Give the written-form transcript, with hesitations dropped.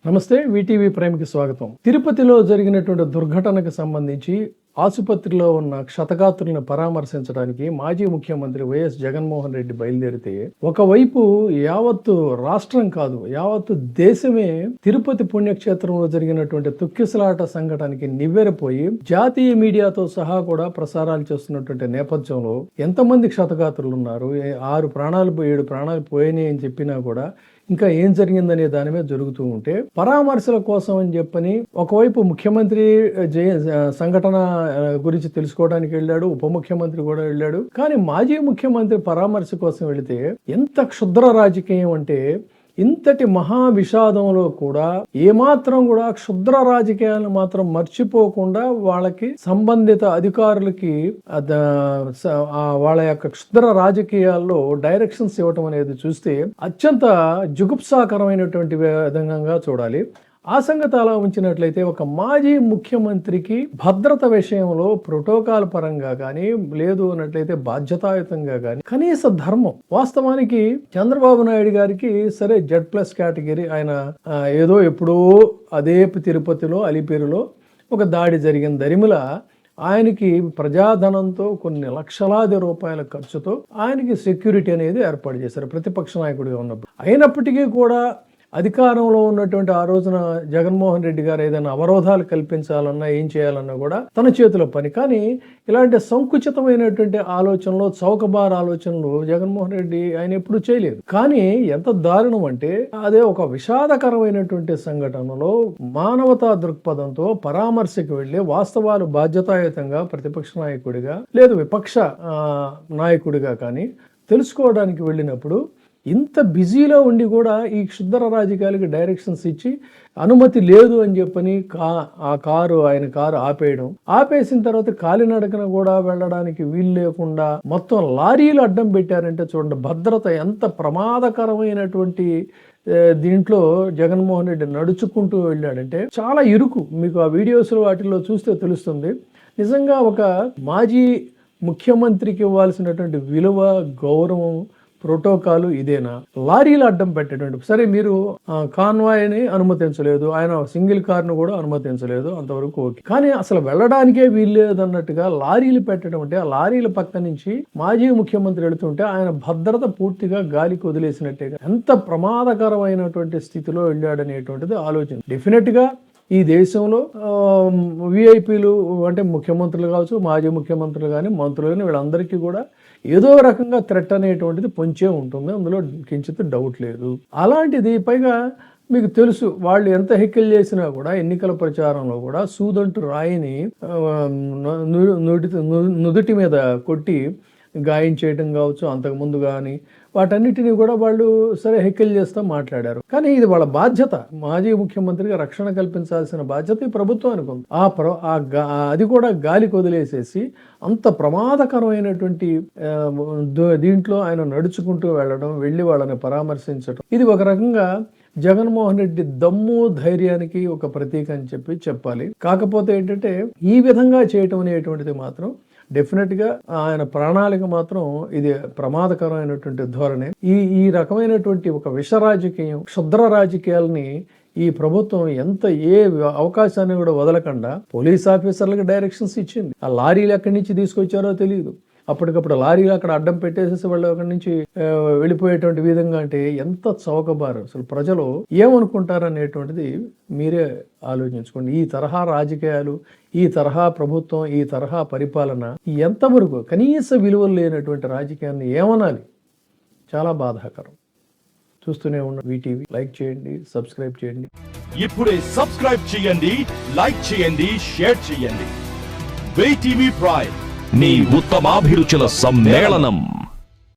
నమస్తే, వీటీవీ ప్రైమ్కి స్వాగతం. తిరుపతిలో జరిగినటువంటి దుర్ఘటనకు సంబంధించి ఆసుపత్రిలో ఉన్న క్షతగాత్రులను పరామర్శించడానికి మాజీ ముఖ్యమంత్రి వైఎస్ జగన్మోహన్ రెడ్డి బయలుదేరితే ఒకవైపు యావత్తు రాష్ట్రం కాదు, యావత్తు దేశమే తిరుపతి పుణ్యక్షేత్రంలో జరిగినటువంటి తొక్కిసలాట సంఘటనకి నివ్వెరపోయి జాతీయ మీడియాతో సహా కూడా ప్రసారాలు చేస్తున్నటువంటి నేపథ్యంలో ఎంతమంది క్షతగాత్రులు ఉన్నారు, 6 ప్రాణాలు 7 ప్రాణాలు పోయినాయి అని చెప్పినా కూడా ఇంకా ఏం జరిగిందనే దాని మీద జరుగుతూ ఉంటే పరామర్శల కోసం అని చెప్పని ఒకవైపు ముఖ్యమంత్రి సంఘటన గురించి తెలుసుకోవడానికి వెళ్ళాడు, ఉప ముఖ్యమంత్రి కూడా వెళ్ళాడు. కానీ మాజీ ముఖ్యమంత్రి పరామర్శ కోసం వెళితే ఎంత క్షుద్ర రాజకీయం అంటే, ఇంతటి మహా విషాదంలో కూడా ఏమాత్రం కూడా క్షుద్ర రాజకీయాలను మాత్రం మర్చిపోకుండా వాళ్ళకి సంబంధిత అధికారులకి వాళ్ళ యొక్క క్షుద్ర రాజకీయాల్లో డైరెక్షన్స్ ఇవ్వటం అనేది చూస్తే అత్యంత జుగుప్సాకరమైనటువంటి విధంగా చూడాలి. ఆ సంగతి అలా ఉంచినట్లయితే ఒక మాజీ ముఖ్యమంత్రికి భద్రత విషయంలో ప్రోటోకాల్ పరంగా కానీ, లేదు అన్నట్లయితే బాధ్యతాయుతంగా కానీ కనీస ధర్మం. వాస్తవానికి చంద్రబాబు నాయుడు గారికి సరే Z+ కేటగిరీ, ఆయన ఏదో ఎప్పుడో అదే తిరుపతిలో అలిపిరిలో ఒక దాడి జరిగిన దరిమిల ఆయనకి ప్రజాధనంతో కొన్ని లక్షలాది రూపాయల ఖర్చుతో ఆయనకి సెక్యూరిటీ అనేది ఏర్పాటు చేశారు ప్రతిపక్ష నాయకుడిగా ఉన్నప్పుడు. అయినప్పటికీ కూడా అధికారంలో ఉన్నటువంటి ఆ రోజున జగన్మోహన్ రెడ్డి గారు ఏదైనా అవరోధాలు కల్పించాలన్నా ఏం చేయాలన్నా కూడా తన చేతిలో పని. కానీ ఇలాంటి సంకుచితమైనటువంటి ఆలోచనలు, చౌకబార్ ఆలోచనలు జగన్మోహన్ రెడ్డి ఆయన ఎప్పుడు చేయలేదు. కానీ ఎంత దారుణం అంటే, అదే ఒక విషాదకరమైనటువంటి సంఘటనలో మానవతా దృక్పథంతో పరామర్శకు వెళ్లి వాస్తవాలు బాధ్యతాయుతంగా ప్రతిపక్ష నాయకుడిగా లేదు విపక్ష నాయకుడిగా కానీ తెలుసుకోవడానికి వెళ్ళినప్పుడు ఇంత బిజీలో ఉండి కూడా ఈ క్షుద్ర రాజకీయాలకి డైరెక్షన్స్ ఇచ్చి అనుమతి లేదు అని చెప్పని ఆయన కారు ఆపేసిన తర్వాత కాలినడకన కూడా వెళ్ళడానికి వీలు లేకుండా మొత్తం లారీలు అడ్డం పెట్టారంటే చూడండి, భద్రత ఎంత ప్రమాదకరమైనటువంటి దీంట్లో జగన్మోహన్ రెడ్డి నడుచుకుంటూ వెళ్ళాడంటే చాలా ఇరుకు. మీకు ఆ వీడియోస్ వాటిల్లో చూస్తే తెలుస్తుంది. నిజంగా ఒక మాజీ ముఖ్యమంత్రికి ఇవ్వాల్సినటువంటి విలువ, గౌరవం, ప్రోటోకాల్ ఇదేనా? లారీలు అడ్డం పెట్టేటువంటి, సరే మీరు కాన్వాయ్ని అనుమతించలేదు, ఆయన సింగిల్ కార్ను కూడా అనుమతించలేదు, అంతవరకు ఓకే. కానీ అసలు వెళ్ళడానికే వీల్లేదు అన్నట్టుగా లారీలు పెట్టడం అంటే, ఆ లారీల పక్క నుంచి మాజీ ముఖ్యమంత్రి వెళుతుంటే ఆయన భద్రత పూర్తిగా గాలికి వదిలేసినట్టుగా ఎంత ప్రమాదకరమైనటువంటి స్థితిలో వెళ్ళాడనేటువంటిది ఆలోచన. డెఫినెట్ గా ఈ దేశంలో విఐపీలు అంటే ముఖ్యమంత్రులు కావచ్చు, మాజీ ముఖ్యమంత్రులు కానీ, మంత్రులు కానీ, వీళ్ళందరికీ కూడా ఏదో రకంగా థ్రెట్ అనేటువంటిది పొంచే ఉంటుంది, అందులో కించిత్ డౌట్ లేదు. అలాంటిది పైగా మీకు తెలుసు, వాళ్ళు ఎంత హెక్కిల్ చేసినా కూడా ఎన్నికల ప్రచారంలో కూడా సూదంటు రాయిని నుదుటి మీద కొట్టి గాయం చేయడం కావచ్చు, అంతకుముందు కానీ వాటన్నిటినీ కూడా వాళ్ళు సరే హెక్కిల్ చేస్తూ మాట్లాడారు. కానీ ఇది వాళ్ళ బాధ్యత, మాజీ ముఖ్యమంత్రిగా రక్షణ కల్పించాల్సిన బాధ్యత ఈ ప్రభుత్వానికి ఉంది. అది కూడా గాలికి వదిలేసేసి అంత ప్రమాదకరమైనటువంటి దీంట్లో ఆయన నడుచుకుంటూ వెళ్ళి వాళ్ళని పరామర్శించడం, ఇది ఒక రకంగా జగన్మోహన్ రెడ్డి దమ్ము ధైర్యానికి ఒక ప్రతీక అని చెప్పాలి. కాకపోతే ఏంటంటే ఈ విధంగా చేయటం అనేటువంటిది మాత్రం డెఫినెట్గా ఆయన ప్రణాళిక మాత్రం ఇది ప్రమాదకరమైనటువంటి ధోరణి. ఈ రకమైనటువంటి ఒక విష రాజకీయం, క్షుద్ర రాజకీయాలని ఈ ప్రభుత్వం ఏ అవకాశాన్ని కూడా వదలకుండా పోలీస్ ఆఫీసర్లకు డైరెక్షన్స్ ఇచ్చింది. ఆ లారీలు ఎక్కడి నుంచి తీసుకొచ్చారో తెలియదు, అప్పటికప్పుడు లారీలు అక్కడ అడ్డం పెట్టేసేసి వాళ్ళు అక్కడి నుంచి వెళ్ళిపోయేటువంటి విధంగా. అంటే ఎంత చౌకబారు, అసలు ప్రజలు ఏమనుకుంటారనేటువంటిది మీరే ఆలోచించుకోండి. ఈ తరహా రాజకీయాలు, ఈ తరహా ప్రభుత్వం, ఈ తరహా పరిపాలన ఎంతవరకు కనీస విలువలు లేనటువంటి రాజకీయాన్ని ఏమనాలి? చాలా బాధాకరం. చూస్తూనే ఉన్న వీటీవీ లైక్ చేయండి, సబ్స్క్రైబ్ చేయండి. ఇప్పుడే సబ్స్క్రైబ్ చేయండి, లైక్ చేయండి, షేర్ చేయండి. వీటీవీ ప్రైమ్, నీ ఉత్తమాభిరుచుల సమ్మేళనం.